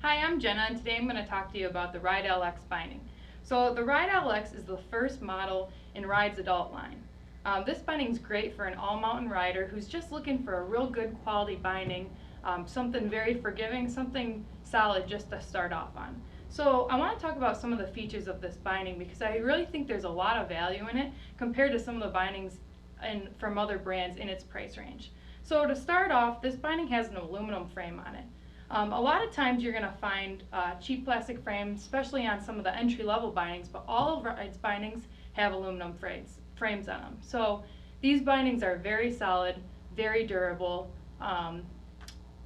Hi, I'm Jenna, and today I'm going to talk to you about the Ride LX binding. So the Ride LX is the first model in Ride's adult line. This binding is great for an all-mountain rider who's just looking for a real good quality binding, something very forgiving, something solid just to start off on. So I want to talk about some of the features of this binding because I really think there's a lot of value in it compared to some of the bindings from other brands in its price range. So to start off, this binding has an aluminum frame on it. A lot of times you're going to find cheap plastic frames, especially on some of the entry-level bindings, but all of its bindings have aluminum frames on them. So these bindings are very solid, very durable,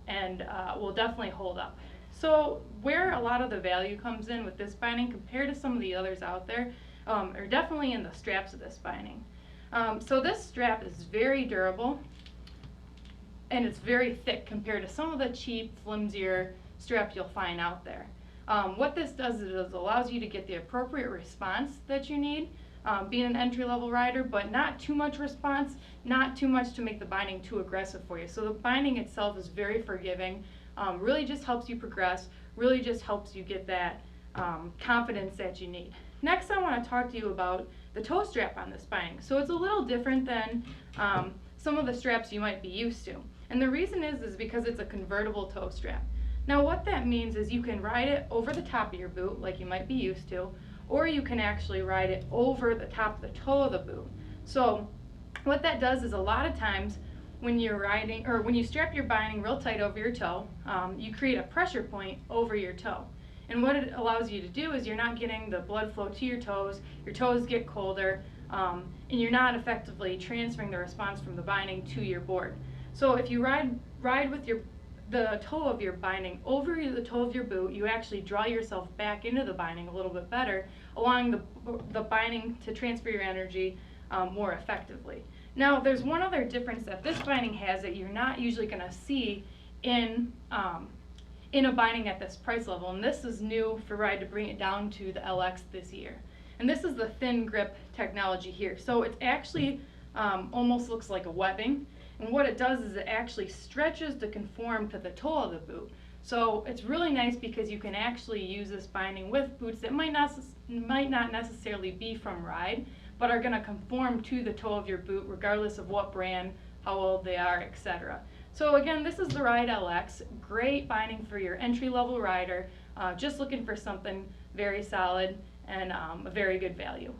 and will definitely hold up. So where a lot of the value comes in with this binding compared to some of the others out there are definitely in the straps of this binding. So this strap is very durable, and it's very thick compared to some of the cheap, flimsier straps you'll find out there. What this does is it allows you to get the appropriate response that you need, being an entry-level rider, but not too much response, not too much to make the binding too aggressive for you. So the binding itself is very forgiving, really just helps you progress, really just helps you get that confidence that you need. Next, I want to talk to you about the toe strap on this binding. So it's a little different than some of the straps you might be used to. And the reason is because it's a convertible toe strap. Now what that means is you can ride it over the top of your boot like you might be used to, or you can actually ride it over the top of the toe of the boot. So what that does is a lot of times when you're riding, or when you strap your binding real tight over your toe, you create a pressure point over your toe. And what it allows you to do is you're not getting the blood flow to your toes get colder, and you're not effectively transferring the response from the binding to your board. So if you ride with the toe of your binding over the toe of your boot, you actually draw yourself back into the binding a little bit better, allowing the binding to transfer your energy more effectively. Now there's one other difference that this binding has that you're not usually going to see in a binding at this price level, and this is new for Ride to bring it down to the LX this year. And this is the thin grip technology here. So it actually almost looks like a webbing. And what it does is it actually stretches to conform to the toe of the boot. So it's really nice because you can actually use this binding with boots that might not necessarily be from Ride, but are going to conform to the toe of your boot regardless of what brand, how old they are, etc. So again, this is the Ride LX, great binding for your entry-level rider, just looking for something very solid and a very good value.